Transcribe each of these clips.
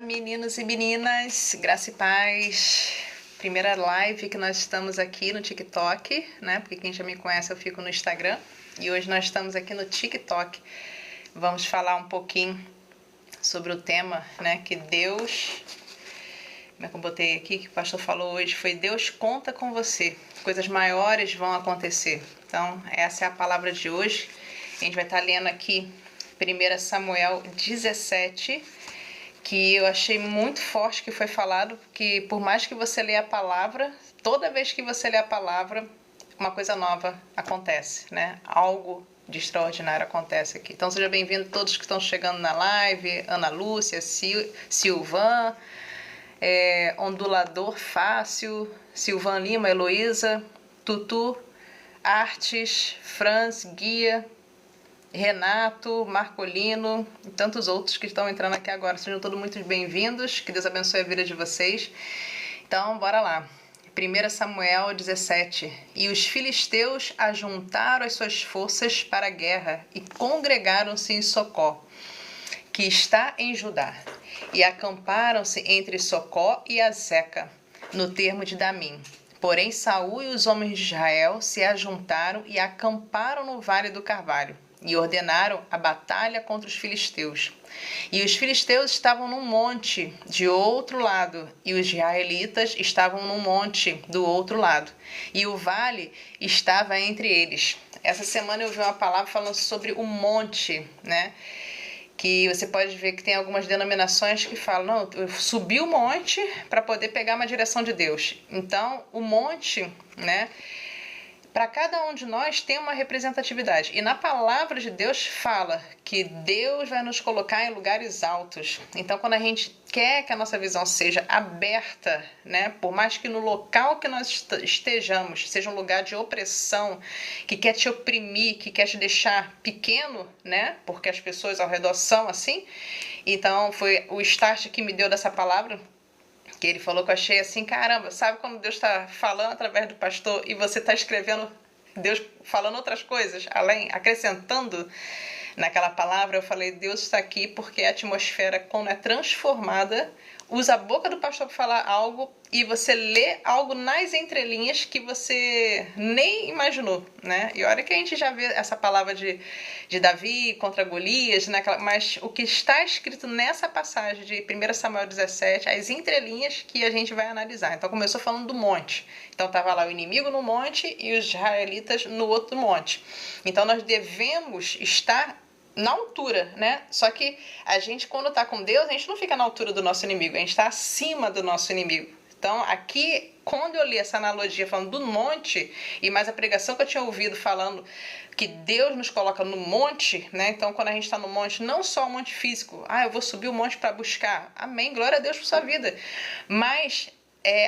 Meninos e meninas, graça e paz. Primeira live que nós estamos aqui no TikTok, né? Porque quem já me conhece eu fico no Instagram. E hoje nós estamos aqui no TikTok. Vamos falar um pouquinho sobre o tema, né? Que Deus, como é que eu botei aqui, que o pastor falou hoje, foi Deus conta com você. Coisas maiores vão acontecer. Então, essa é a palavra de hoje. A gente vai estar lendo aqui 1 Samuel 17, que eu achei muito forte que foi falado, que por mais que você leia a palavra, toda vez que você lê a palavra, uma coisa nova acontece, né? Algo de extraordinário acontece aqui. Então seja bem-vindo todos que estão chegando na live, Ana Lúcia, Silvan, Ondulador Fácil, Silvan Lima, Heloísa, Tutu, Artes, Franz, Guia, Renato, Marcolino e tantos outros que estão entrando aqui agora. Sejam todos muito bem-vindos, que Deus abençoe a vida de vocês. Então, bora lá. 1 Samuel 17. E os filisteus ajuntaram as suas forças para a guerra e congregaram-se em Socó, que está em Judá, e acamparam-se entre Socó e Azeca, no termo de Damim. Porém, Saul e os homens de Israel se ajuntaram e acamparam no Vale do Carvalho, e ordenaram a batalha contra os filisteus. E os filisteus estavam num monte de outro lado, e os israelitas estavam num monte do outro lado, e o vale estava entre eles. Essa semana eu vi uma palavra falando sobre o monte, né? Que você pode ver que tem algumas denominações que falam, não, eu subi o monte para poder pegar uma direção de Deus. Então, o monte, né? Para cada um de nós tem uma representatividade. E na palavra de Deus fala que Deus vai nos colocar em lugares altos. Então, quando a gente quer que a nossa visão seja aberta, né, por mais que no local que nós estejamos seja um lugar de opressão, que quer te oprimir, que quer te deixar pequeno, né, porque as pessoas ao redor são assim. Então, foi o start que me deu dessa palavra, que ele falou, que eu achei assim, caramba, sabe quando Deus está falando através do pastor e você está escrevendo Deus falando outras coisas, além, acrescentando naquela palavra? Eu falei, Deus está aqui porque a atmosfera, quando é transformada, usa a boca do pastor para falar algo e você lê algo nas entrelinhas que você nem imaginou, né? E olha que a gente já vê essa palavra de Davi contra Golias, né? Mas o que está escrito nessa passagem de 1 Samuel 17, as entrelinhas que a gente vai analisar. Então começou falando do monte. Então estava lá o inimigo no monte e os israelitas no outro monte. Então nós devemos estar na altura, né? Só que a gente, quando tá com Deus, a gente não fica na altura do nosso inimigo, a gente tá acima do nosso inimigo. Então, aqui, quando eu li essa analogia falando do monte, e mais a pregação que eu tinha ouvido falando que Deus nos coloca no monte, né? Então, quando a gente está no monte, não só o monte físico, eu vou subir o monte para buscar, amém, glória a Deus por sua vida, mas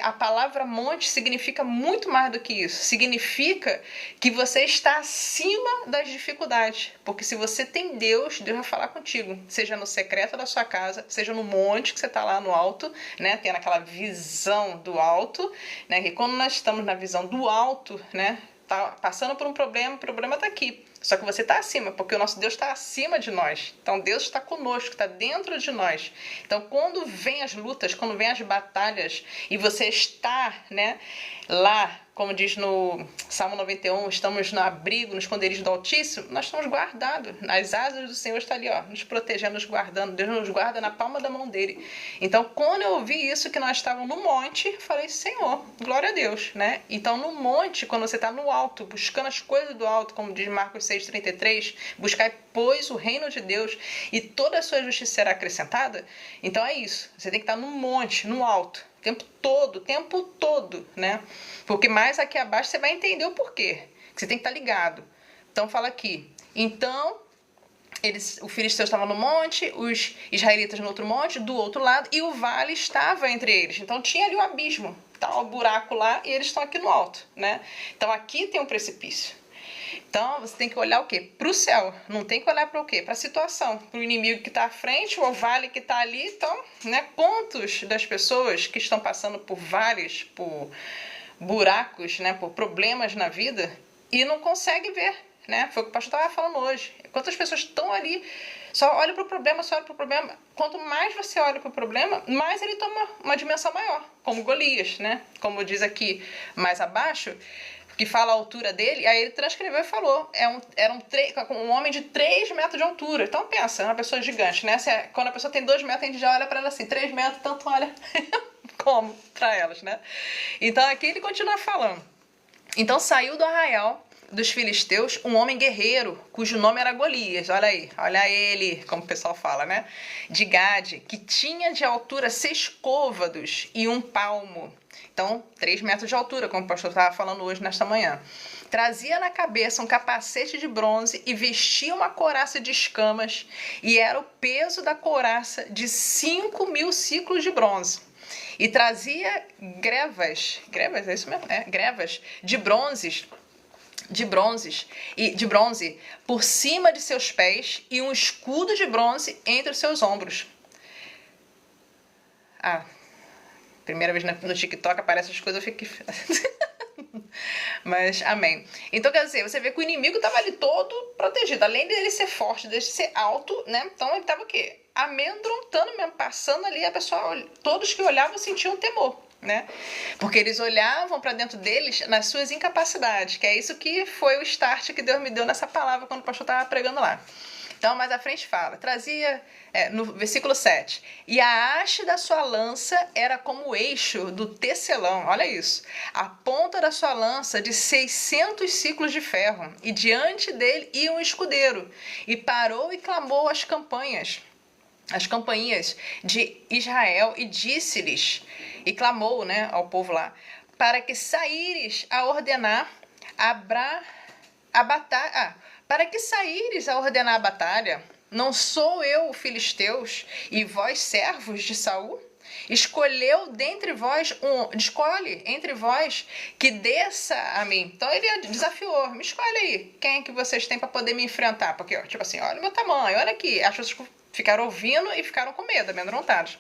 a palavra monte significa muito mais do que isso. Significa que você está acima das dificuldades. Porque se você tem Deus, Deus vai falar contigo. Seja no secreto da sua casa, seja no monte que você está lá no alto, né? Tendo aquela visão do alto, né? E quando nós estamos na visão do alto, né? Tá passando por um problema, o problema está aqui. Só que você está acima, porque o nosso Deus está acima de nós. Então Deus está conosco, está dentro de nós. Então quando vem as lutas, quando vem as batalhas e você está, né, lá, como diz no Salmo 91, estamos no abrigo, no esconderijo do Altíssimo, nós estamos guardados. As asas do Senhor estão ali, ó, nos protegendo, nos guardando. Deus nos guarda na palma da mão dele. Então, quando eu ouvi isso, que nós estávamos no monte, eu falei, Senhor, glória a Deus, né? Então, no monte, quando você está no alto, buscando as coisas do alto, como diz Marcos 6,33, buscai, pois, o reino de Deus e toda a sua justiça será acrescentada. Então, é isso. Você tem que estar no monte, no alto. O tempo todo, né? Porque mais aqui abaixo você vai entender o porquê. Que você tem que estar ligado. Então fala aqui. Então, o filisteu estava no monte, os israelitas no outro monte, do outro lado, e o vale estava entre eles. Então tinha ali um abismo. Tá o buraco lá e eles estão aqui no alto, né? Então aqui tem um precipício. Então, você tem que olhar o quê? Para o céu. Não tem que olhar para o quê? Para a situação. Para o inimigo que está à frente, o vale que está ali. Então, né, quantos das pessoas que estão passando por vales, por buracos, né, por problemas na vida e não consegue ver, né? Foi o que o pastor estava falando hoje. Quantas pessoas estão ali Só olha para o problema, só olha para o problema. Quanto mais você olha para o problema, mais ele toma uma dimensão maior, como Golias, né? Como diz aqui mais abaixo, que fala a altura dele, aí ele transcreveu e falou, era um homem de 3 metros de altura. Então pensa, uma pessoa gigante, né? Quando a pessoa tem 2 metros, a gente já olha para ela assim, 3 metros, tanto olha como para elas, né? Então aqui ele continua falando. Então saiu do arraial dos filisteus um homem guerreiro, cujo nome era Golias, olha aí, olha ele, como o pessoal fala, né? De Gade, que tinha de altura 6 côvados e 1 palmo. Então, 3 metros de altura, como o pastor estava falando hoje, nesta manhã. Trazia na cabeça um capacete de bronze e vestia uma couraça de escamas, e era o peso da couraça de 5.000 ciclos de bronze. E trazia grevas, é isso mesmo? Grevas de bronze por cima de seus pés e um escudo de bronze entre os seus ombros. Primeira vez no TikTok aparece as coisas, eu fico... Mas, amém. Então, quer dizer, você vê que o inimigo estava ali todo protegido. Além dele ser forte, dele ser alto, né? Então, ele estava o quê? Amedrontando mesmo, passando ali, a pessoa, todos que olhavam sentiam temor, né? Porque eles olhavam para dentro deles nas suas incapacidades, que é isso que foi o start que Deus me deu nessa palavra quando o pastor estava pregando lá. Então, mais à frente fala, no versículo 7, e a haste da sua lança era como o eixo do tecelão, olha isso, a ponta da sua lança de 600 ciclos de ferro, e diante dele ia um escudeiro, e parou e clamou as campainhas de Israel, e disse-lhes, e clamou, né, ao povo lá, para que saíres a ordenar para que saíres a ordenar a batalha, não sou eu o filisteus, e vós servos de Saul? Escolhe entre vós que desça a mim. Então ele desafiou, me escolhe aí, quem é que vocês têm para poder me enfrentar? Porque, ó, tipo assim, olha o meu tamanho, olha aqui. As pessoas ficaram ouvindo e ficaram com medo, amedrontados.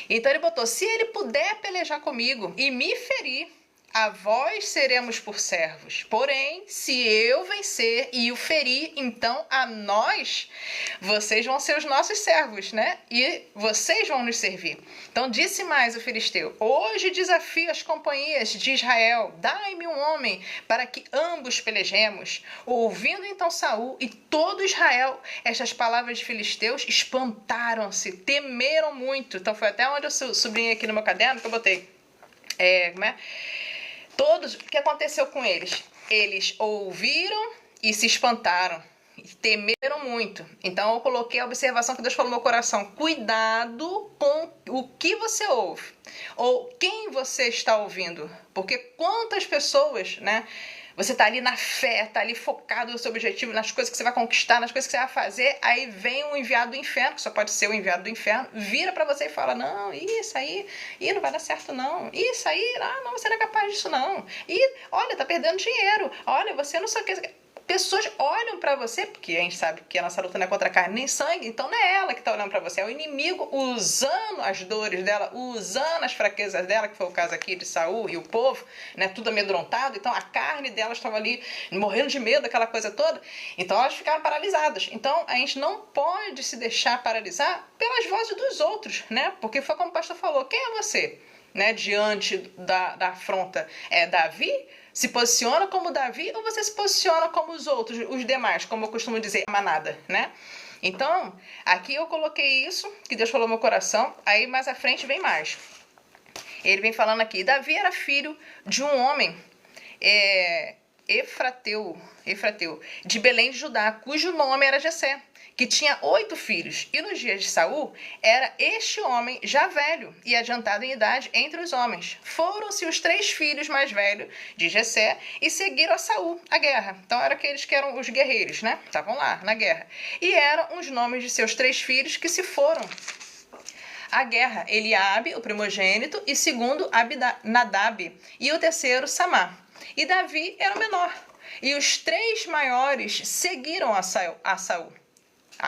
Então ele botou, se ele puder pelejar comigo e me ferir, a vós seremos por servos. Porém, se eu vencer e o ferir, então a nós, vocês vão ser os nossos servos, né? E vocês vão nos servir. Então disse mais o filisteu, hoje desafio as companhias de Israel, dai-me um homem para que ambos pelejemos. Ouvindo então Saul e todo Israel estas palavras de filisteus, espantaram-se, temeram muito. Então foi até onde eu sublinhei aqui no meu caderno que eu botei. Todos, o que aconteceu com eles? Eles ouviram e se espantaram, e temeram muito. Então eu coloquei a observação que Deus falou no meu coração, cuidado com o que você ouve, ou quem você está ouvindo, porque quantas pessoas, né? Você tá ali na fé, tá ali focado no seu objetivo, nas coisas que você vai conquistar, nas coisas que você vai fazer, aí vem um enviado do inferno, que só pode ser o enviado do inferno, vira pra você e fala, não, isso aí, não vai dar certo não, isso aí, não, você não é capaz disso não, olha, tá perdendo dinheiro, olha, você não sei o que... Pessoas olham pra você, porque a gente sabe que a nossa luta não é contra carne nem sangue, então não é ela que tá olhando pra você, é o inimigo usando as dores dela, usando as fraquezas dela, que foi o caso aqui de Saul e o povo, né, tudo amedrontado, então a carne delas estava ali morrendo de medo, aquela coisa toda, então elas ficaram paralisadas. Então a gente não pode se deixar paralisar pelas vozes dos outros, né, porque foi como o pastor falou, quem é você, né, diante da afronta? É Davi? Se posiciona como Davi ou você se posiciona como os outros, os demais, como eu costumo dizer, a manada, né? Então, aqui eu coloquei isso, que Deus falou no meu coração, aí mais à frente vem mais. Ele vem falando aqui, Davi era filho de um homem, Efrateu, de Belém de Judá, cujo nome era Jessé, que tinha 8 filhos, e nos dias de Saul era este homem já velho e adiantado em idade entre os homens. Foram-se os 3 filhos mais velhos de Jessé e seguiram a Saul a guerra. Então eram aqueles que eram os guerreiros, né? Estavam lá na guerra. E eram os nomes de seus 3 filhos que se foram à guerra: Eliabe, o primogênito, e segundo Nadab, e o terceiro Samá. E Davi era o menor. E os 3 maiores seguiram a Saul.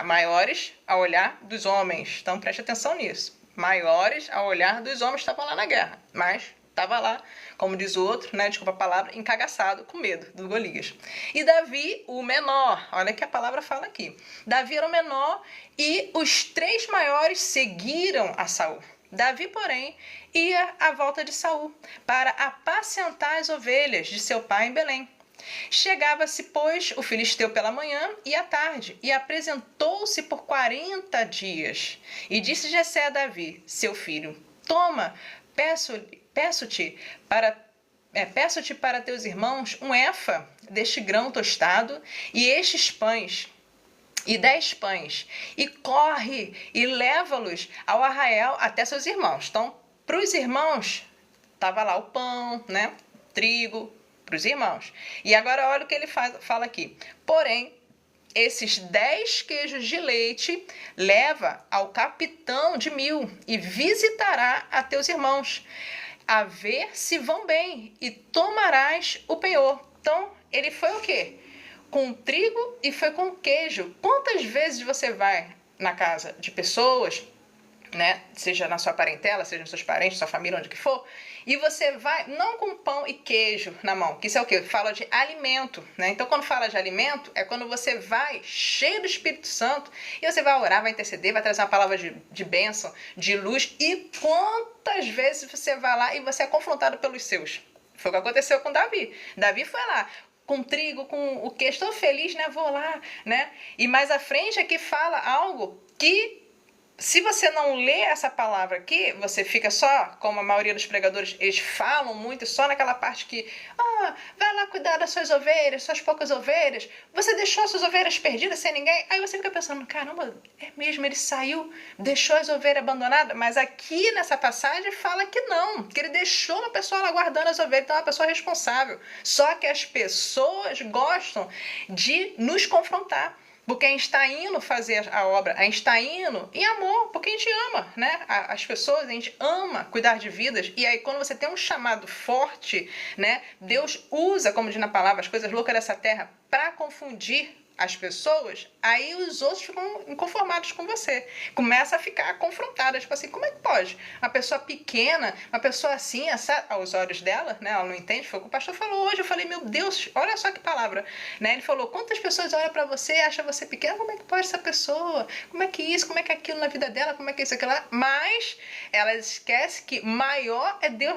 Maiores ao olhar dos homens. Então preste atenção nisso. Maiores ao olhar dos homens estavam lá na guerra. Mas Estava lá, como diz o outro, né, desculpa a palavra, encagaçado, com medo do Golias. E Davi, o menor, olha que a palavra fala aqui. Davi era o menor e os 3 maiores seguiram a Saul. Davi, porém, ia à volta de Saul para apacentar as ovelhas de seu pai em Belém. Chegava-se, pois, o filisteu pela manhã e à tarde, e apresentou-se por 40 dias. E disse Jessé a Davi, seu filho, toma, peço-te para teus irmãos um efa deste grão tostado e estes pães, e 10 pães, e corre e leva-los ao arraial até seus irmãos. Então, para os irmãos, estava lá o pão, né? Trigo, para os irmãos. E agora olha o que ele fala aqui. Porém, esses 10 queijos de leite leva ao capitão de 1000 e visitará a teus irmãos, a ver se vão bem, e tomarás o penhor. Então, ele foi o quê? Com trigo e foi com queijo. Quantas vezes você vai na casa de pessoas, né, seja na sua parentela, seja nos seus parentes, sua família, onde que for, e você vai, não com pão e queijo na mão, que isso é o quê? Fala de alimento, né? Então, quando fala de alimento, é quando você vai cheio do Espírito Santo e você vai orar, vai interceder, vai trazer uma palavra de bênção, de luz, e quantas vezes você vai lá e você é confrontado pelos seus? Foi o que aconteceu com Davi. Davi foi lá, com trigo, com o queijo, estou feliz, né? Vou lá, né? E mais à frente aqui fala algo que, se você não lê essa palavra aqui, você fica só, como a maioria dos pregadores, eles falam muito só naquela parte que, vai lá cuidar das suas ovelhas, suas poucas ovelhas, você deixou suas ovelhas perdidas sem ninguém, aí você fica pensando, caramba, é mesmo, ele saiu, deixou as ovelhas abandonadas, mas aqui nessa passagem fala que não, que ele deixou uma pessoa lá guardando as ovelhas, então é uma pessoa responsável, só que as pessoas gostam de nos confrontar. Porque a gente está indo fazer a obra, a gente está indo em amor, porque a gente ama, né? As pessoas, a gente ama cuidar de vidas. E aí, quando você tem um chamado forte, né? Deus usa, como diz na palavra, as coisas loucas dessa terra para confundir as pessoas, aí os outros ficam inconformados com você. Começa a ficar confrontada, tipo assim, como é que pode? Uma pessoa pequena, uma pessoa assim, aos olhos dela, né? Ela não entende, foi o que o pastor falou hoje. Eu falei, meu Deus, olha só que palavra, né? Ele falou, quantas pessoas olham pra você e acham você pequena, como é que pode essa pessoa? Como é que isso, como é que aquilo na vida dela, como é que isso, aquilo lá? Mas ela esquece que maior é Deus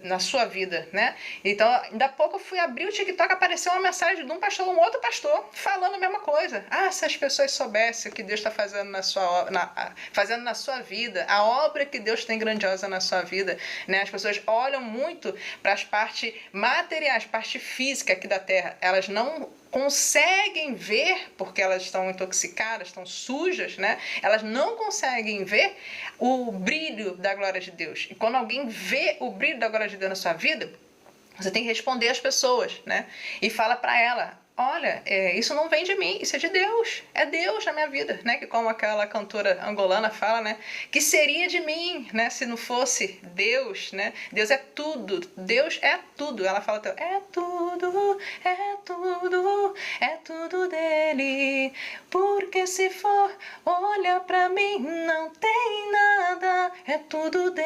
na sua vida, né? Então, ainda há pouco eu fui abrir o TikTok, apareceu uma mensagem de um pastor, um outro pastor, falando a mesma coisa. Se as pessoas soubessem o que Deus está fazendo fazendo na sua vida, a obra que Deus tem grandiosa na sua vida, né? As pessoas olham muito para as partes materiais, parte física aqui da terra. Elas não conseguem ver, porque elas estão intoxicadas, estão sujas, né? Elas não conseguem ver o brilho da glória de Deus. E quando alguém vê o brilho da glória de Deus na sua vida, você tem que responder às pessoas, né? E fala para ela, olha, isso não vem de mim, isso é de Deus. É Deus na minha vida, né? Que como aquela cantora angolana fala, né? Que seria de mim, né? Se não fosse Deus, né? Deus é tudo. Deus é tudo. Ela fala, é tudo, é tudo, é tudo dele. Porque se for, olha pra mim, não tem nada. É tudo Deus.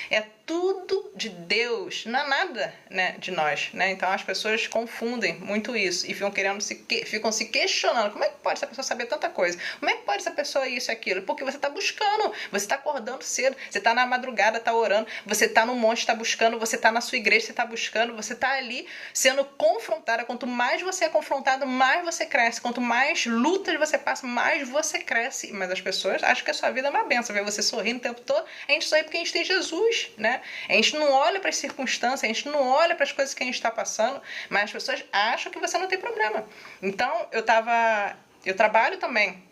É tudo de Deus, não é nada, né, de nós, né? Então as pessoas confundem muito isso e ficam se questionando, como é que pode essa pessoa saber tanta coisa? Como é que pode essa pessoa isso e aquilo? Porque você está buscando, você está acordando cedo, você está na madrugada, está orando, você está no monte, está buscando, você está na sua igreja, você está buscando, você está ali sendo confrontada. Quanto mais você é confrontado, mais você cresce. Quanto mais lutas você passa, mais você cresce. Mas as pessoas acham que a sua vida é uma benção, ver você sorrindo o tempo todo. A gente sorri porque a gente tem Jesus, né? A gente não olha para as circunstâncias, a gente não olha para as coisas que a gente está passando, mas as pessoas acham que você não tem problema. Então, eu trabalho também.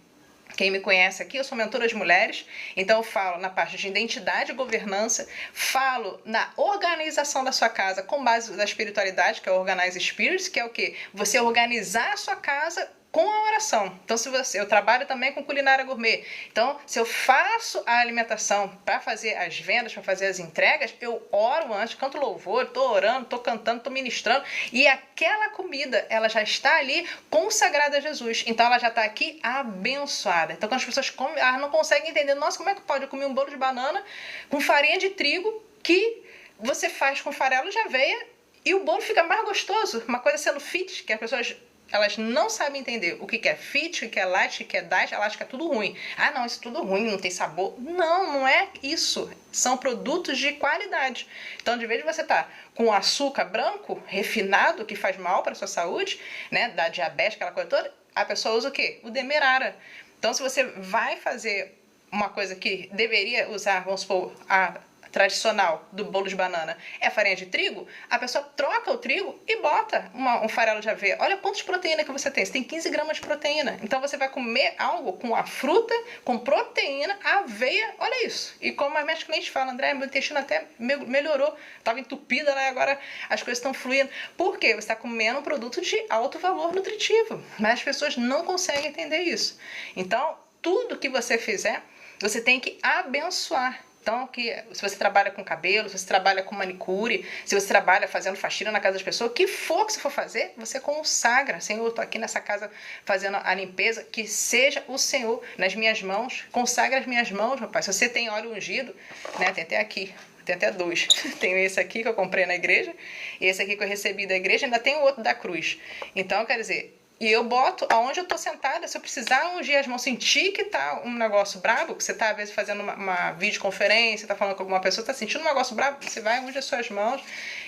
Quem me conhece aqui, eu sou mentora de mulheres, então eu falo na parte de identidade e governança, falo na organização da sua casa com base na espiritualidade, que é o Organize Spirits, que é o quê? Você organizar a sua casa com a oração. Então, eu trabalho também com culinária gourmet. Então, se eu faço a alimentação para fazer as vendas, para fazer as entregas, eu oro antes, canto louvor, estou orando, estou cantando, estou ministrando, e aquela comida, ela já está ali consagrada a Jesus. Então, ela já está aqui abençoada. Então, quando as pessoas comem, elas não conseguem entender, nossa, como é que pode? Eu comer um bolo de banana com farinha de trigo, que você faz com farelo de aveia e o bolo fica mais gostoso. Uma coisa sendo fit, que as pessoas elas não sabem entender o que é fit, o que é light, o que é diet, elas acham que é tudo ruim. Ah, não, isso é tudo ruim, não tem sabor. Não, não é isso. São produtos de qualidade. Então, de vez de você estar com açúcar branco, refinado, que faz mal para a sua saúde, né, da diabetes, aquela coisa toda, a pessoa usa o quê? O Demerara. Então, se você vai fazer uma coisa que deveria usar, vamos supor, a tradicional do bolo de banana é farinha de trigo, a pessoa troca o trigo e bota um farelo de aveia. Olha quantas proteína que você tem. Você tem 15 gramas de proteína. Então você vai comer algo com a fruta, com proteína, aveia, olha isso. E como as minhas clientes falam, André, meu intestino até melhorou. Estava entupida, né? Agora as coisas estão fluindo. Por quê? Você está comendo um produto de alto valor nutritivo. Mas as pessoas não conseguem entender isso. Então, tudo que você fizer, você tem que abençoar. Então, se você trabalha com cabelo, se você trabalha com manicure, se você trabalha fazendo faxina na casa das pessoas, o que for que você for fazer, você consagra. Senhor, eu estou aqui nessa casa fazendo a limpeza, que seja o Senhor nas minhas mãos. Consagra as minhas mãos, meu pai. Se você tem óleo ungido, né, tem até aqui. Tem até dois. Tem esse aqui que eu comprei na igreja, esse aqui que eu recebi da igreja, ainda tem o outro da cruz. Então, quer dizer, e eu boto aonde eu tô sentada, se eu precisar ungir as mãos, sentir que tá um negócio brabo, que você tá às vezes fazendo uma videoconferência, tá falando com alguma pessoa, tá sentindo um negócio brabo, você vai unge as suas mãos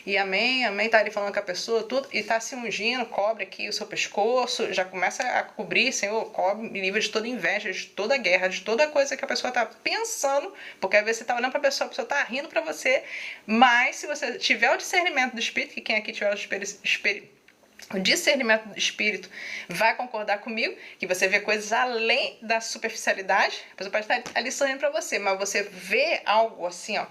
e amém, tá ali falando com a pessoa, tudo, e tá se ungindo, cobre aqui o seu pescoço, já começa a cobrir, Senhor, cobre, me livra de toda inveja, de toda guerra, de toda coisa que a pessoa tá pensando, porque às vezes você tá olhando pra pessoa, a pessoa tá rindo pra você, mas se você tiver o discernimento do Espírito, que quem aqui tiver o discernimento do espírito vai concordar comigo, que você vê coisas além da superficialidade, a pessoa pode estar ali sorrindo pra você, mas você vê algo assim, ó,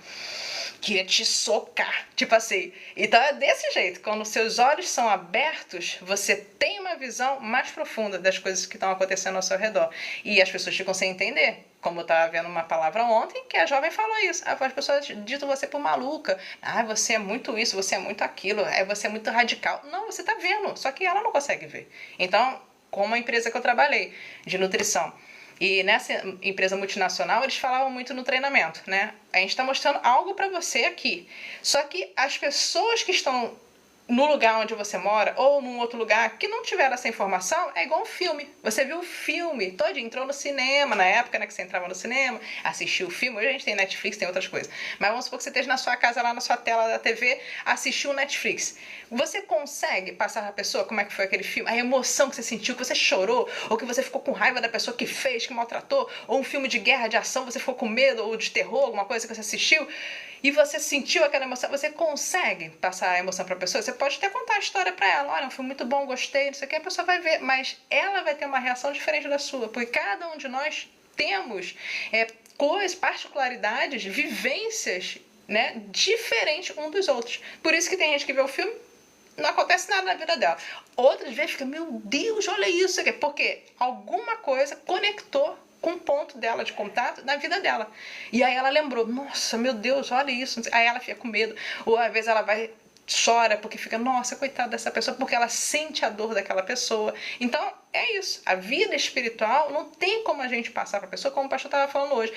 que ia te socar, tipo assim. Então é desse jeito, quando seus olhos são abertos, você tem uma visão mais profunda das coisas que estão acontecendo ao seu redor, e as pessoas ficam sem entender. Como eu estava vendo uma palavra ontem, que a jovem falou isso. As pessoas ditam você por maluca. Ah, você é muito isso, você é muito aquilo, você é muito radical. Não, você está vendo, só que ela não consegue ver. Então, como a empresa que eu trabalhei, de nutrição, e nessa empresa multinacional, eles falavam muito no treinamento, né? A gente está mostrando algo para você aqui. Só que as pessoas que estão no lugar onde você mora ou num outro lugar que não tiver essa informação, é igual um filme. Você viu o filme todo, entrou no cinema, na época, né, que você entrava no cinema, assistiu o filme. Hoje a gente tem Netflix, tem outras coisas. Mas vamos supor que você esteja na sua casa, lá na sua tela da TV, assistiu o Netflix. Você consegue passar para a pessoa como é que foi aquele filme? A emoção que você sentiu, que você chorou, ou que você ficou com raiva da pessoa que fez, que maltratou, ou um filme de guerra, de ação, você ficou com medo, ou de terror, alguma coisa que você assistiu, e você sentiu aquela emoção, você consegue passar a emoção para a pessoa? Você pode até contar a história para ela, olha, foi muito bom, gostei, não sei o que, a pessoa vai ver, mas ela vai ter uma reação diferente da sua, porque cada um de nós temos coisas, particularidades, vivências, né, diferentes um dos outros. Por isso que tem gente que vê o filme, não acontece nada na vida dela. Outras vezes fica, meu Deus, olha isso, porque alguma coisa conectou com um ponto dela de contato na vida dela. E aí ela lembrou, nossa, meu Deus, olha isso. Aí ela fica com medo. Ou às vezes ela vai, chora porque fica, nossa, coitada dessa pessoa, porque ela sente a dor daquela pessoa. Então, é isso. A vida espiritual não tem como a gente passar para a pessoa, como o pastor estava falando hoje.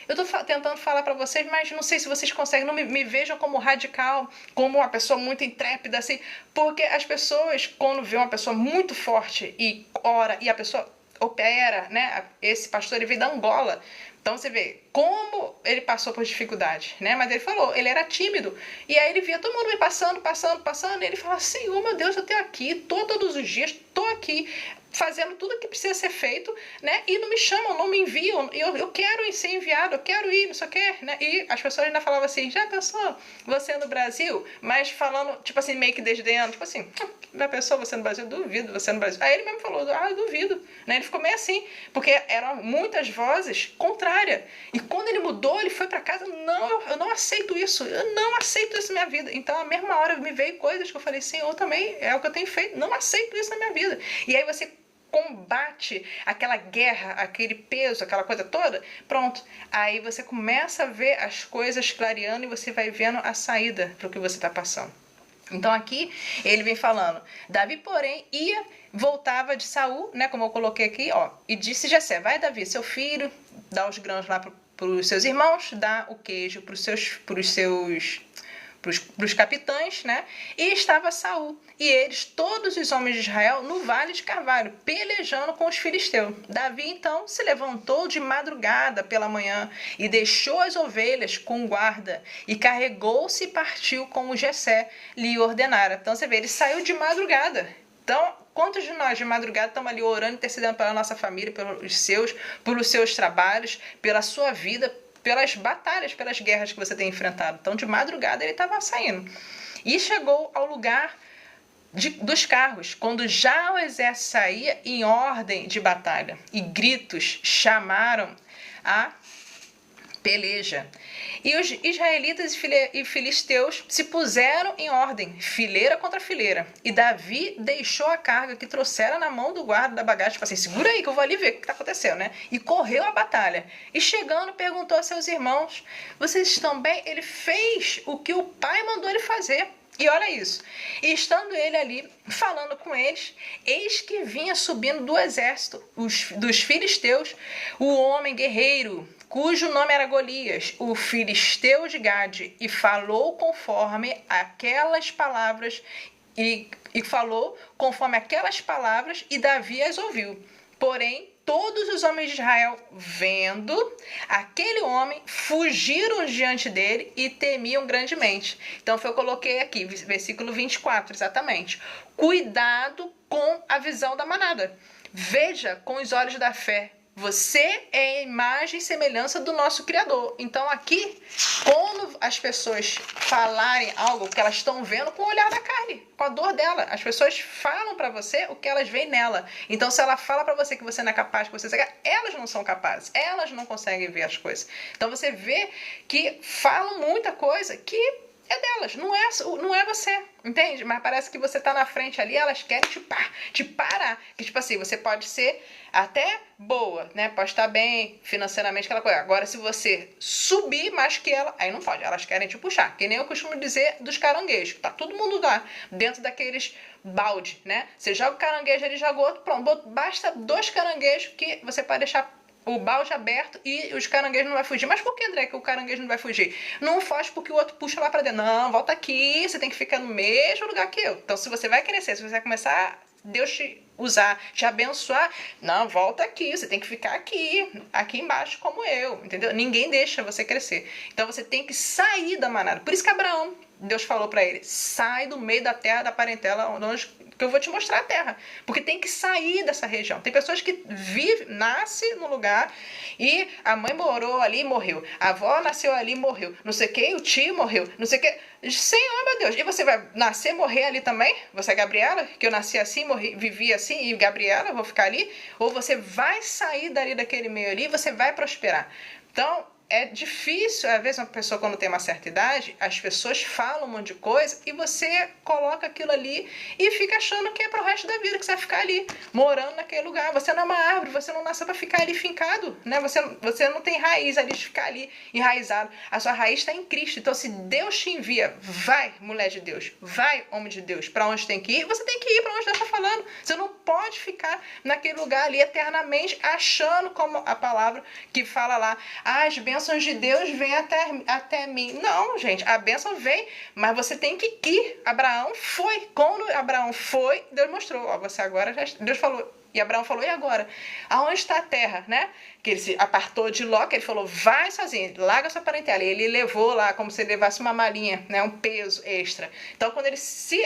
Eu estou tentando falar para vocês, mas não sei se vocês conseguem, não me vejam como radical, como uma pessoa muito intrépida, assim, porque as pessoas, quando vê uma pessoa muito forte e ora, e a pessoa opera, né? Esse pastor, ele veio da Angola. Então você vê como ele passou por dificuldade, né? Mas ele falou, ele era tímido. E aí ele via todo mundo me passando, e ele falava, Senhor, meu Deus, eu tenho aqui, tô todos os dias, tô aqui fazendo tudo que precisa ser feito, né? E não me chamam, não me enviam, eu quero ser enviado, eu quero ir, não sei o que, né? E as pessoas ainda falavam assim, já pensou você no Brasil? Mas falando, tipo assim, meio que desdenhando, tipo assim, já pensou você no Brasil? Duvido você no Brasil. Aí ele mesmo falou, eu duvido, né? Ele ficou meio assim, porque eram muitas vozes contrárias. E quando ele mudou, ele foi pra casa, não, eu não aceito isso, eu não aceito isso na minha vida. Então, na mesma hora, me veio coisas que eu falei, Senhor, também é o que eu tenho feito, não aceito isso na minha vida. E aí você combate aquela guerra, aquele peso, aquela coisa toda, pronto. Aí você começa a ver as coisas clareando e você vai vendo a saída para o que você está passando. Então aqui ele vem falando, Davi, porém, voltava de Saul, né, como eu coloquei aqui, ó, e disse Jessé, vai Davi, seu filho, dá os grãos lá para os seus irmãos, dá o queijo para os capitães, né? E estava Saul e eles, todos os homens de Israel, no vale de Carvalho, pelejando com os filisteus. Davi, então, se levantou de madrugada pela manhã e deixou as ovelhas com guarda e carregou-se e partiu como Jessé lhe ordenara. Então, você vê, ele saiu de madrugada. Então, quantos de nós de madrugada estamos ali orando, intercedendo pela nossa família, pelos seus trabalhos, pela sua vida, pelas batalhas, pelas guerras que você tem enfrentado? Então, de madrugada, ele estava saindo. E chegou ao lugar dos carros, quando já o exército saía em ordem de batalha. E gritos chamaram a peleja. E os israelitas e filisteus se puseram em ordem, fileira contra fileira. E Davi deixou a carga que trouxera na mão do guarda da bagagem, tipo assim, segura aí que eu vou ali ver o que está acontecendo, né? E correu à batalha. E chegando, perguntou a seus irmãos, vocês estão bem? Ele fez o que o pai mandou ele fazer. E olha isso, e estando ele ali falando com eles, eis que vinha subindo do exército dos filisteus o homem guerreiro, cujo nome era Golias, o filisteu de Gade, e falou conforme aquelas palavras, e Davi as ouviu. Porém, todos os homens de Israel, vendo aquele homem, fugiram diante dele e temiam grandemente. Então, eu coloquei aqui, versículo 24, exatamente. Cuidado com a visão da manada. Veja com os olhos da fé. Você é a imagem e semelhança do nosso Criador. Então, aqui, quando as pessoas falarem algo que elas estão vendo com o olhar da carne, com a dor dela, as pessoas falam para você o que elas veem nela. Então, se ela fala para você que você não é capaz, que você elas não são capazes, elas não conseguem ver as coisas. Então, você vê que falam muita coisa que é delas, não é você, entende? Mas parece que você tá na frente ali, elas querem te parar. Que tipo assim, você pode ser até boa, né? Pode estar bem financeiramente, aquela coisa. Agora, se você subir mais que ela, aí não pode. Elas querem te puxar. Que nem eu costumo dizer dos caranguejos. Tá todo mundo lá, dentro daqueles balde, né? Você joga o caranguejo ali, joga outro, pronto. Basta 2 caranguejos que você pode deixar o balde aberto e os caranguejos não vai fugir. Mas por que, André, que o caranguejo não vai fugir? Não foge porque o outro puxa lá pra dentro. Não, volta aqui, você tem que ficar no mesmo lugar que eu. Então, se você vai crescer, se você vai começar Deus te usar, te abençoar, não, volta aqui, você tem que ficar aqui embaixo como eu, entendeu? Ninguém deixa você crescer. Então, você tem que sair da manada. Por isso que Abraão, Deus falou pra ele, sai do meio da terra, da parentela, onde que eu vou te mostrar a terra. Porque tem que sair dessa região. Tem pessoas que nascem no lugar e a mãe morou ali e morreu. A avó nasceu ali e morreu. Não sei o que, o tio morreu. Não sei o que. Senhor, meu Deus. E você vai nascer e morrer ali também? Você é Gabriela? Que eu nasci assim, vivi assim e Gabriela, vou ficar ali? Ou você vai sair dali daquele meio ali e você vai prosperar. Então, é difícil, às vezes, uma pessoa quando tem uma certa idade, as pessoas falam um monte de coisa e você coloca aquilo ali e fica achando que é pro resto da vida, que você vai ficar ali, morando naquele lugar. Você não é uma árvore, você não nasceu para ficar ali fincado, né? Você não tem raiz ali de ficar ali enraizado. A sua raiz está em Cristo. Então, se Deus te envia, vai, mulher de Deus, vai, homem de Deus, para onde tem que ir, você tem que ir para onde Deus está falando. Você não pode ficar naquele lugar ali eternamente achando, como a palavra que fala lá, as bênçãos de Deus vêm até mim. Não, gente, a bênção vem, mas você tem que ir. Abraão foi. Quando Abraão foi, Deus mostrou. Ó, você agora já. Deus falou. E Abraão falou, e agora? Aonde está a terra, né? Que ele se apartou de Ló, que ele falou, vai sozinho, larga sua parentela. E ele levou lá, como se ele levasse uma malinha, né? Um peso extra. Então, quando ele se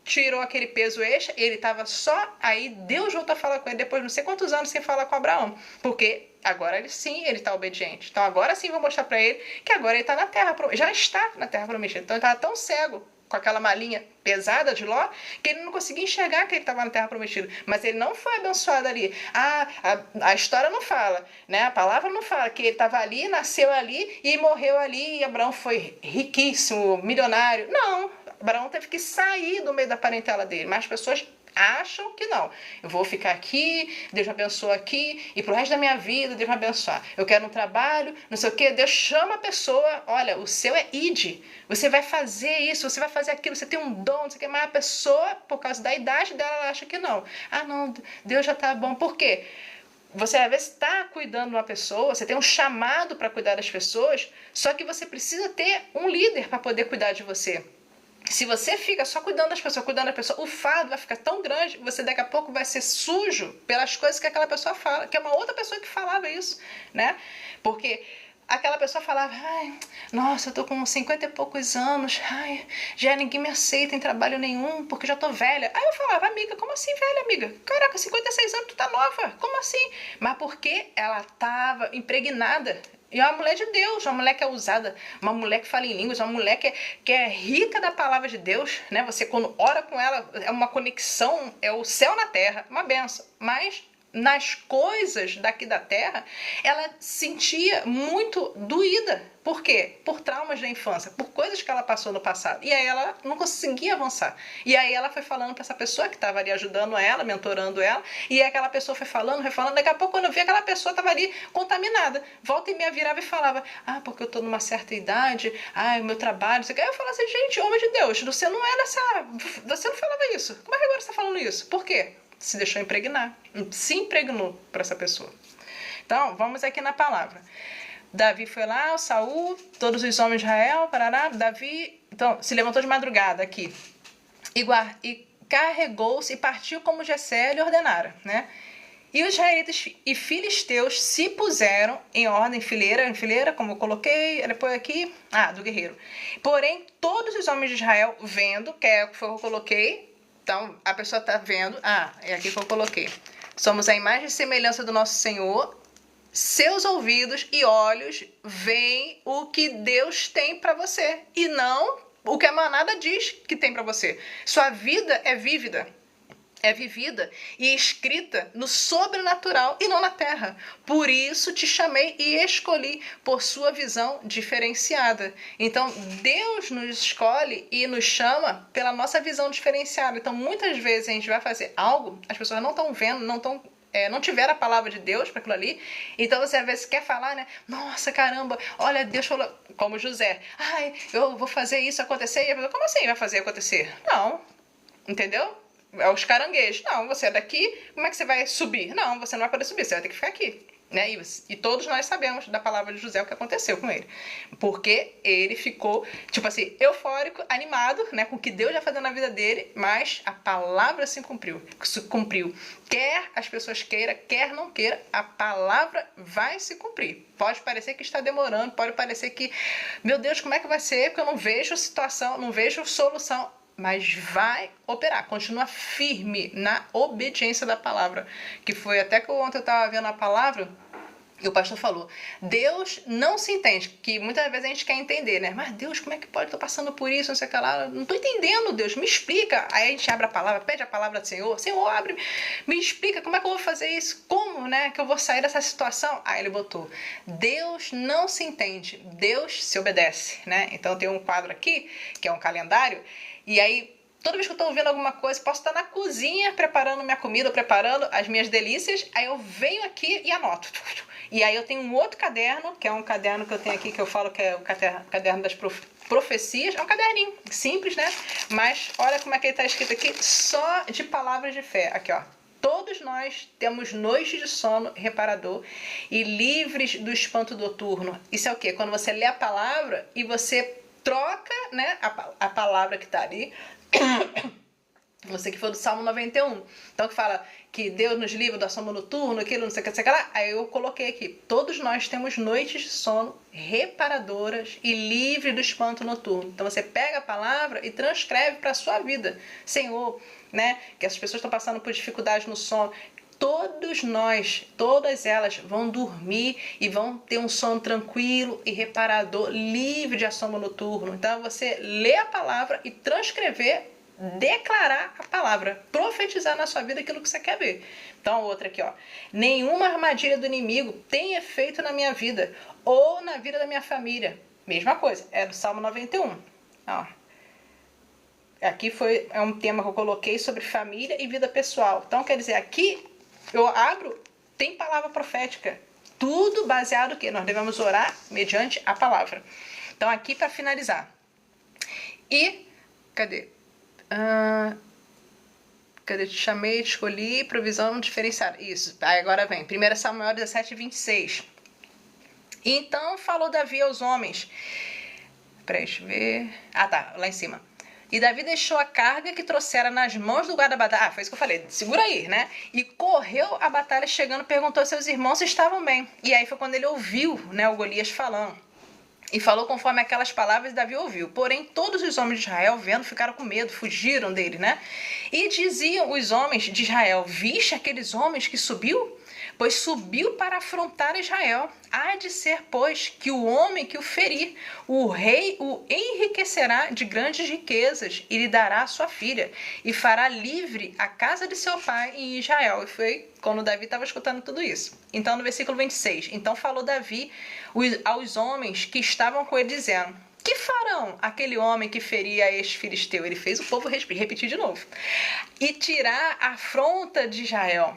tirou aquele peso extra, ele estava só, aí Deus voltou a falar com ele depois de não sei quantos anos sem falar com Abraão, porque agora ele está obediente. Então agora sim vou mostrar para ele que agora ele está na terra, já está na terra prometida. Então ele estava tão cego com aquela malinha pesada de Ló, que ele não conseguia enxergar que ele estava na terra prometida. Mas ele não foi abençoado ali. A história não fala, né? A palavra não fala que ele estava ali, nasceu ali e morreu ali e Abraão foi riquíssimo, milionário. Não, Abraão teve que sair do meio da parentela dele. Mas as pessoas acham que não. Eu vou ficar aqui, Deus me abençoa aqui, e pro resto da minha vida Deus me abençoar. Eu quero um trabalho, não sei o quê. Deus chama a pessoa, olha, o seu é ide. Você vai fazer isso, você vai fazer aquilo, você tem um dom, não sei o quê. Mas a pessoa, por causa da idade dela, ela acha que não. Ah, não, Deus já tá bom. Por quê? Você às vezes está cuidando de uma pessoa, você tem um chamado para cuidar das pessoas, só que você precisa ter um líder para poder cuidar de você. Se você fica só cuidando das pessoas, o fardo vai ficar tão grande, você daqui a pouco vai ser sujo pelas coisas que aquela pessoa fala, que é uma outra pessoa que falava isso, né? Porque aquela pessoa falava, ai, nossa, eu tô com 50 e poucos anos, ai, já ninguém me aceita em trabalho nenhum, porque já tô velha. Aí eu falava, amiga, como assim velha, amiga? Caraca, 56 anos, tu tá nova, como assim? Mas porque ela tava impregnada. E é uma mulher de Deus, uma mulher que é usada, uma mulher que fala em línguas, uma mulher que é rica da palavra de Deus, né? Você quando ora com ela, é uma conexão, é o céu na terra, uma benção. Mas nas coisas daqui da terra, ela sentia muito doída. Por quê? Por traumas da infância, por coisas que ela passou no passado. E aí ela não conseguia avançar. E aí ela foi falando para essa pessoa que estava ali ajudando ela, mentorando ela, e aquela pessoa foi falando, daqui a pouco quando eu vi aquela pessoa estava ali contaminada. Volta e meia virava e falava, porque eu estou numa certa idade, o meu trabalho, não sei o que. Aí eu falava assim, gente, homem de Deus, você não era você não falava isso. Como é que agora você está falando isso? Por quê? Se deixou impregnar, se impregnou para essa pessoa. Então, vamos aqui na palavra. Davi foi lá, Saul, todos os homens de Israel, parará, Davi, então, se levantou de madrugada aqui, e carregou-se e partiu como Jessé lhe ordenara, né? E os israelitas e filisteus se puseram em ordem, em fileira, como eu coloquei, depois aqui, do guerreiro. Porém, todos os homens de Israel, vendo, que é o que eu coloquei, então, a pessoa está vendo, é aqui que eu coloquei. Somos a imagem e semelhança do nosso Senhor, seus ouvidos e olhos veem o que Deus tem para você e não o que a manada diz que tem para você. Sua vida é vivida e escrita no sobrenatural e não na terra. Por isso te chamei e escolhi por sua visão diferenciada. Então, Deus nos escolhe e nos chama pela nossa visão diferenciada. Então, muitas vezes a gente vai fazer algo, as pessoas não estão vendo, não tiveram a palavra de Deus para aquilo ali, então você às vezes quer falar, né? Nossa, caramba, olha, Deus falou, como José, eu vou fazer isso acontecer, e a pessoa, como assim vai fazer acontecer? Não, entendeu? É os caranguejos. Não, você é daqui, como é que você vai subir? Não, você não vai poder subir, você vai ter que ficar aqui. Né? E todos nós sabemos da palavra de José o que aconteceu com ele. Porque ele ficou, tipo assim, eufórico, animado, né, com o que Deus já fazendo na vida dele, mas a palavra se cumpriu. Quer as pessoas queiram, quer não queira, a palavra vai se cumprir. Pode parecer que está demorando, pode parecer que, meu Deus, como é que vai ser? Porque eu não vejo situação, não vejo solução. Mas vai operar, continua firme na obediência da palavra. Que foi até que ontem eu estava vendo a palavra e o pastor falou, Deus não se entende, que muitas vezes a gente quer entender, né? Mas Deus, como é que pode? Estou passando por isso, não sei o que lá, não estou entendendo, Deus, me explica. Aí a gente abre a palavra, pede a palavra do Senhor, Senhor, abre, me explica como é que eu vou fazer isso, como, né, que eu vou sair dessa situação? Aí ele botou, Deus não se entende, Deus se obedece, né? Então tem um quadro aqui, que é um calendário, e aí, toda vez que eu estou ouvindo alguma coisa, posso estar na cozinha preparando minha comida, preparando as minhas delícias, aí eu venho aqui e anoto. E aí eu tenho um outro caderno, que é um caderno que eu tenho aqui, que eu falo que é o caderno das profecias. É um caderninho simples, né? Mas olha como é que ele está escrito aqui, só de palavras de fé. Aqui, ó. Todos nós temos noites de sono reparador e livres do espanto noturno. Isso é o quê? Quando você lê a palavra e você troca, né, a palavra que está ali, você que for do Salmo 91, então que fala que Deus nos livra do assombro noturno, aquilo, não sei o que, não sei o que lá, aí eu coloquei aqui, todos nós temos noites de sono reparadoras e livre do espanto noturno. Então você pega a palavra e transcreve para a sua vida. Senhor, né, que essas pessoas estão passando por dificuldade no sono, todos nós, todas elas vão dormir e vão ter um sono tranquilo e reparador, livre de assombro noturno. Então você lê a palavra e transcrever, declarar a palavra, profetizar na sua vida aquilo que você quer ver. Então outra aqui, ó. Nenhuma armadilha do inimigo tem efeito na minha vida ou na vida da minha família. Mesma coisa, é do Salmo 91. Ó. Aqui é um tema que eu coloquei sobre família e vida pessoal. Então quer dizer, aqui eu abro, tem palavra profética. Tudo baseado no que? Nós devemos orar mediante a palavra. Então, aqui para finalizar. E, cadê? Cadê? Te chamei, te escolhi, provisão diferenciada. Isso. Aí agora vem. 1 Samuel 17, 26. Então falou Davi aos homens. Peraí, deixa eu ver. Ah, tá. Lá em cima. E Davi deixou a carga que trouxera nas mãos do guarda da batalha. Ah, foi isso que eu falei. Segura aí, né? E correu a batalha, chegando, perguntou aos seus irmãos se estavam bem. E aí foi quando ele ouviu, né, o Golias falando. E falou conforme aquelas palavras Davi ouviu. Porém, todos os homens de Israel, vendo, ficaram com medo, fugiram dele, né? E diziam os homens de Israel: viste aqueles homens que subiu? Pois subiu para afrontar Israel. Há de ser, pois, que o homem que o ferir, o rei o enriquecerá de grandes riquezas e lhe dará a sua filha, e fará livre a casa de seu pai em Israel. E foi quando Davi estava escutando tudo isso. Então, no versículo 26, então falou Davi aos homens que estavam com ele, dizendo: que farão aquele homem que feria este filisteu? Ele fez o povo repetir de novo. E tirar a afronta de Israel.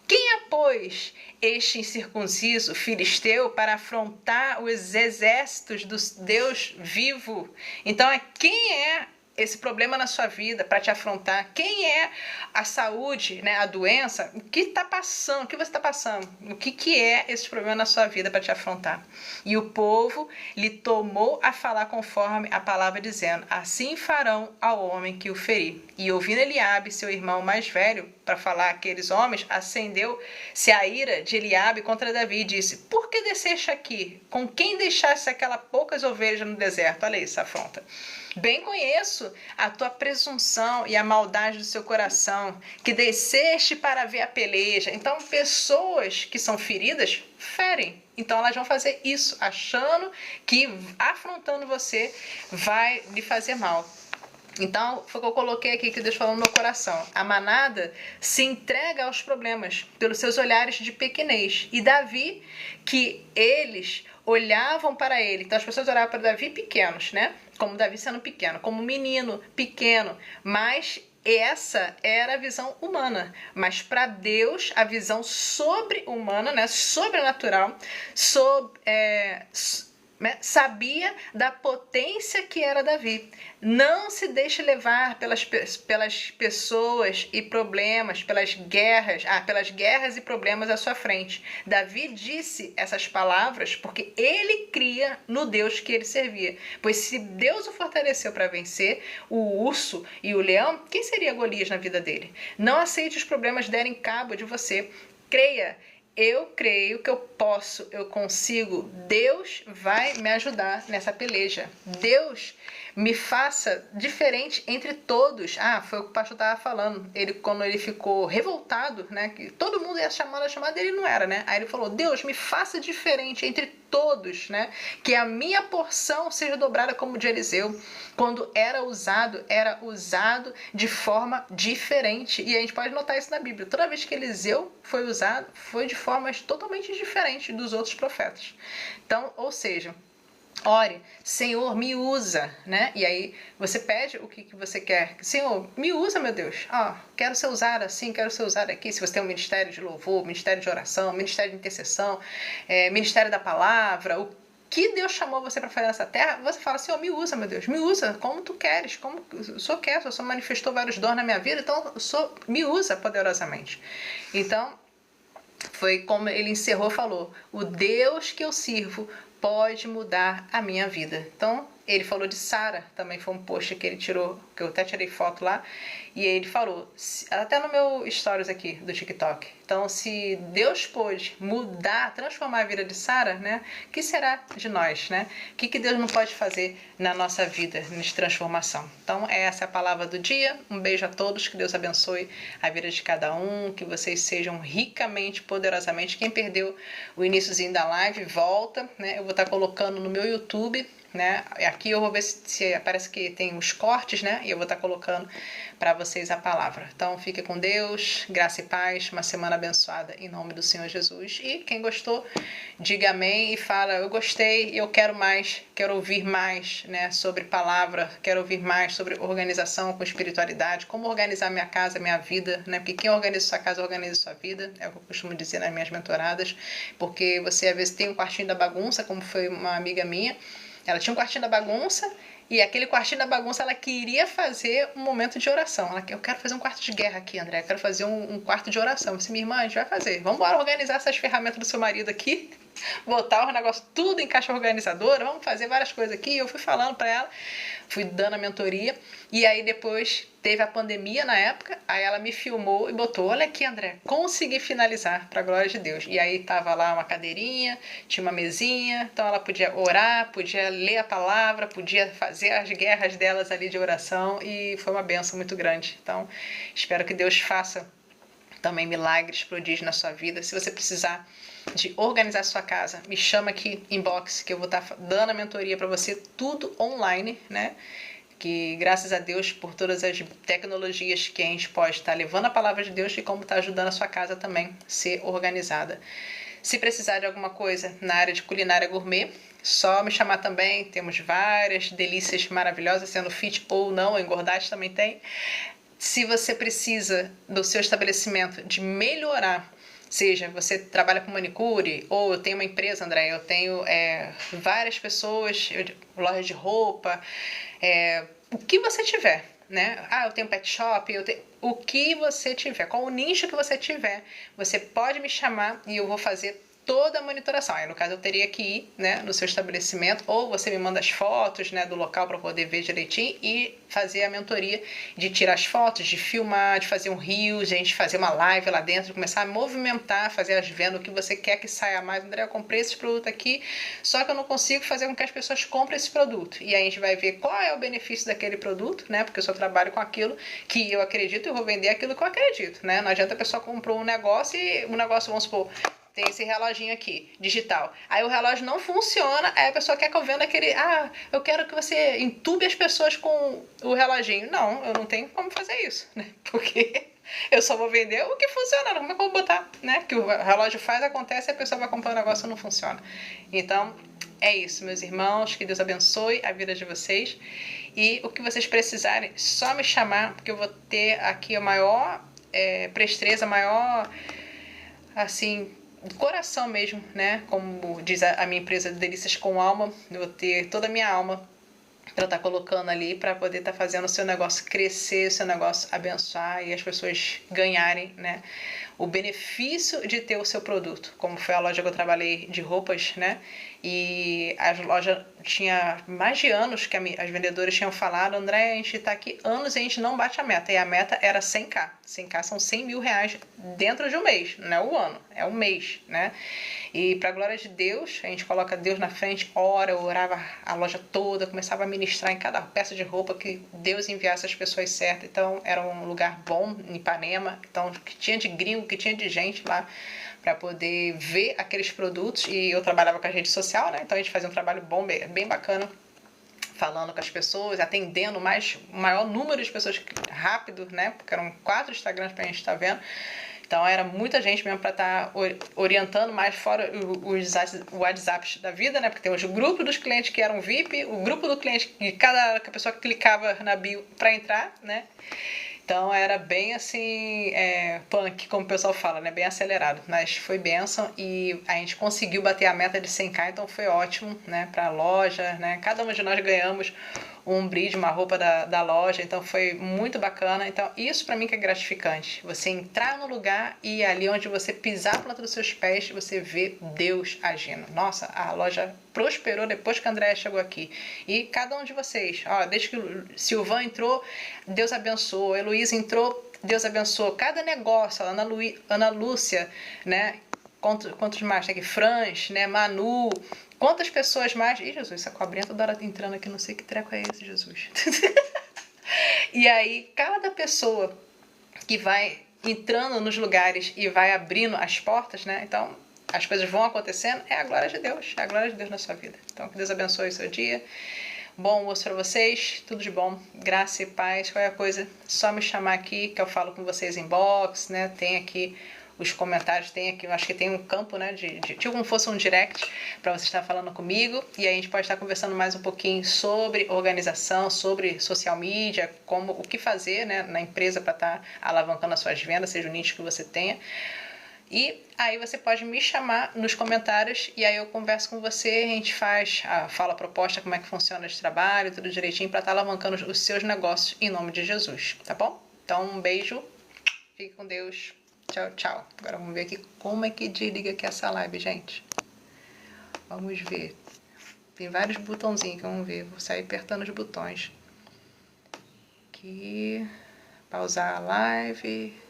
Quem é, pois, este incircunciso filisteu para afrontar os exércitos do Deus vivo? Então, quem é esse problema na sua vida para te afrontar? Quem é a saúde, né, a doença? O que está passando? O que você está passando? O que é esse problema na sua vida para te afrontar? E o povo lhe tomou a falar conforme a palavra, dizendo: assim farão ao homem que o ferir. E ouvindo Eliabe, seu irmão mais velho, para falar aqueles homens, acendeu-se a ira de Eliabe contra Davi e disse: por que desceste aqui? Com quem deixaste aquelas poucas ovelhas no deserto? Olha isso, afronta. Bem conheço a tua presunção e a maldade do seu coração, que desceste para ver a peleja. Então, pessoas que são feridas, ferem. Então, elas vão fazer isso, achando que afrontando você vai lhe fazer mal. Então, foi o que eu coloquei aqui, que Deus falou no meu coração. A manada se entrega aos problemas pelos seus olhares de pequenez. E Davi, que eles olhavam para ele. Então, as pessoas olhavam para Davi pequenos, né? Como Davi sendo pequeno, como menino pequeno. Mas essa era a visão humana. Mas para Deus, a visão sobre-humana, né? Sobrenatural, sabia da potência que era Davi. Não se deixe levar pelas pessoas e problemas, pelas guerras e problemas à sua frente. Davi disse essas palavras porque ele cria no Deus que ele servia. Pois se Deus o fortaleceu para vencer o urso e o leão, quem seria Golias na vida dele? Não aceite os problemas derem cabo de você. Creia. Eu creio que eu posso, eu consigo. Deus vai me ajudar nessa peleja. Deus me faça diferente entre todos. Ah, foi o que o pastor estava falando. Ele, quando ele ficou revoltado, né? Que todo mundo ia chamar, a chamada dele não era, né? Aí ele falou: Deus, me faça diferente entre todos, né? Que a minha porção seja dobrada como de Eliseu. Quando era usado de forma diferente. E a gente pode notar isso na Bíblia. Toda vez que Eliseu foi usado, foi de formas totalmente diferentes dos outros profetas. Então, ou seja, ore: Senhor, me usa, né? E aí você pede o que você quer. Senhor, me usa, meu Deus. Quero ser usado assim, quero ser usado aqui. Se você tem um ministério de louvor, ministério de oração, ministério de intercessão, ministério da palavra, o que Deus chamou você para fazer nessa terra, você fala: Senhor, me usa, meu Deus, me usa como tu queres, como o Senhor quer. O Senhor manifestou vários dons na minha vida, então me usa poderosamente. Então, foi como ele encerrou, falou: o Deus que eu sirvo pode mudar a minha vida. Então, ele falou de Sara, também foi um post que ele tirou, que eu até tirei foto lá, e ele falou, até no meu stories aqui do TikTok. Então, se Deus pôde mudar, transformar a vida de Sara, né, o que será de nós, né? O que Deus não pode fazer na nossa vida, de transformação? Então, essa é a palavra do dia. Um beijo a todos, que Deus abençoe a vida de cada um, que vocês sejam ricamente, poderosamente. Quem perdeu o iniciozinho da live, volta, né? Eu vou estar colocando no meu YouTube, né? Aqui eu vou ver se parece que tem os cortes, né? E eu vou estar colocando para vocês a palavra. Então, fique com Deus, graça e paz, uma semana abençoada em nome do Senhor Jesus. E quem gostou, diga amém e fala: eu gostei, eu quero mais, quero ouvir mais, né, sobre palavra, quero ouvir mais sobre organização com espiritualidade, como organizar minha casa, minha vida, né? Porque quem organiza sua casa, organiza sua vida, é o que eu costumo dizer nas minhas mentoradas, porque você às vezes tem um quartinho da bagunça, como foi uma amiga minha, Ela tinha um quartinho da bagunça, e aquele quartinho da bagunça ela queria fazer um momento de oração. Eu quero fazer um quarto de guerra aqui, André. Eu quero fazer um quarto de oração. Eu disse, minha irmã, a gente vai fazer. Vamos embora organizar essas ferramentas do seu marido aqui. Botar os negócios tudo em caixa organizadora. Vamos fazer várias coisas aqui. Eu fui falando pra ela. Fui dando a mentoria. E aí depois teve a pandemia na época. Aí ela me filmou e botou, olha aqui, André, consegui finalizar, pra glória de Deus. E aí tava lá uma cadeirinha, tinha uma mesinha. Então ela podia orar, podia ler a palavra, podia fazer as guerras delas ali de oração. E foi uma bênção muito grande. Então espero que Deus faça também milagres, prodígios na sua vida. Se você precisar de organizar a sua casa, me chama aqui, inbox, que eu vou estar dando a mentoria para você, tudo online, né? Que graças a Deus por todas as tecnologias que a gente pode estar levando a palavra de Deus e como está ajudando a sua casa também a ser organizada. Se precisar de alguma coisa na área de culinária gourmet, só me chamar também. Temos várias delícias maravilhosas, sendo fit ou não, engordar também tem. Se você precisa do seu estabelecimento de melhorar, seja você trabalha com manicure, ou eu tenho uma empresa, André, eu tenho várias pessoas, loja de roupa, o que você tiver, né? Eu tenho pet shop, o que você tiver, qual o nicho que você tiver, você pode me chamar e eu vou fazer toda a monitoração. Aí, no caso, eu teria que ir, né, no seu estabelecimento, ou você me manda as fotos, né, do local para poder ver direitinho e fazer a mentoria de tirar as fotos, de filmar, de fazer um reel, de a gente fazer uma live lá dentro, de começar a movimentar, fazer as vendas, o que você quer que saia mais. André, eu comprei esse produto aqui, só que eu não consigo fazer com que as pessoas comprem esse produto. E aí a gente vai ver qual é o benefício daquele produto, né, porque eu só trabalho com aquilo que eu acredito e eu vou vender aquilo que eu acredito, né. Não adianta a pessoa comprou um negócio e o negócio, vamos supor, tem esse reloginho aqui, digital. Aí o relógio não funciona, aí a pessoa quer que eu venda aquele... eu quero que você entube as pessoas com o reloginho. Não, eu não tenho como fazer isso, né? Porque eu só vou vender o que funciona, como é que eu vou botar, né? Que o relógio faz, acontece, e a pessoa vai comprar o negócio e não funciona. Então, é isso, meus irmãos. Que Deus abençoe a vida de vocês. E o que vocês precisarem, só me chamar, porque eu vou ter aqui a maior presteza, a maior, assim, do coração mesmo, né? Como diz a minha empresa Delícias com Alma, eu vou ter toda a minha alma para estar colocando ali, para poder estar fazendo o seu negócio crescer, o seu negócio abençoar e as pessoas ganharem, né, o benefício de ter o seu produto. Como foi a loja que eu trabalhei de roupas, né? E a loja tinha mais de anos que as vendedoras tinham falado, André, a gente está aqui anos e a gente não bate a meta. E a meta era 100k. 100k são 100 mil reais dentro de um mês, não é o ano, é um mês, né? E para a glória de Deus, a gente coloca Deus na frente, ora, eu orava a loja toda, começava a ministrar em cada peça de roupa que Deus enviasse as pessoas certas. Então era um lugar bom em Ipanema, então que tinha de gringo, que tinha de gente lá para poder ver aqueles produtos. E eu trabalhava com a rede social, né? Então a gente fazia um trabalho bom, bem bacana, falando com as pessoas, atendendo o maior número de pessoas rápido, né? Porque eram 4 Instagrams pra gente estar vendo. Então era muita gente mesmo para estar orientando mais, fora os WhatsApps da vida, né? Porque tem hoje o grupo dos clientes que eram VIP, o grupo do cliente que a pessoa clicava na bio para entrar, né? Então era bem assim, punk, como o pessoal fala, né? Bem acelerado. Mas foi bênção e a gente conseguiu bater a meta de 100k, então foi ótimo, né? Para a loja, né? Cada um de nós ganhamos um brinde, uma roupa da loja, então foi muito bacana. Então isso para mim que é gratificante. Você entrar no lugar e ali onde você pisar a planta dos seus pés, você vê Deus agindo. Nossa, a loja prosperou depois que a Andréia chegou aqui. E cada um de vocês, desde que o Silvan entrou, Deus abençoou. A Heloísa entrou, Deus abençoou. Cada negócio, a Ana Lúcia, né? Quantos mais? Tem aqui, Franz, né? Manu. Quantas pessoas mais... Ih, Jesus, essa cobrinha toda hora entrando aqui, não sei que treco é esse, Jesus. E aí, cada pessoa que vai entrando nos lugares e vai abrindo as portas, né? Então, as coisas vão acontecendo, é a glória de Deus. É a glória de Deus na sua vida. Então, que Deus abençoe o seu dia. Bom almoço para vocês, tudo de bom, graça e paz. Qualquer coisa, só me chamar aqui, que eu falo com vocês em box, né? Tem aqui os comentários, tem aqui, acho que tem um campo, né, tipo como fosse um direct para você estar falando comigo, e aí a gente pode estar conversando mais um pouquinho sobre organização, sobre social media, o que fazer, né, na empresa para estar alavancando as suas vendas, seja o nicho que você tenha. E aí você pode me chamar nos comentários e aí eu converso com você, a gente fala a proposta, como é que funciona esse trabalho, tudo direitinho para estar alavancando os seus negócios em nome de Jesus, tá bom? Então um beijo, fique com Deus, tchau, tchau. Agora vamos ver aqui como é que desliga aqui essa live, gente. Vamos ver, tem vários botãozinhos que vamos ver, vou sair apertando os botões. Aqui, pausar a live...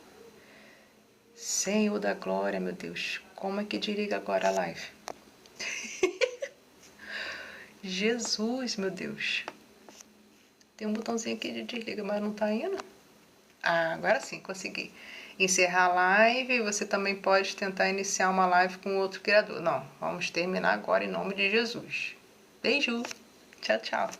Senhor da glória, meu Deus, como é que desliga agora a live? Jesus, meu Deus. Tem um botãozinho aqui de desliga, mas não tá indo. Ah, agora sim, consegui. Encerrar a live, você também pode tentar iniciar uma live com outro criador. Não, vamos terminar agora em nome de Jesus. Beijo, tchau, tchau.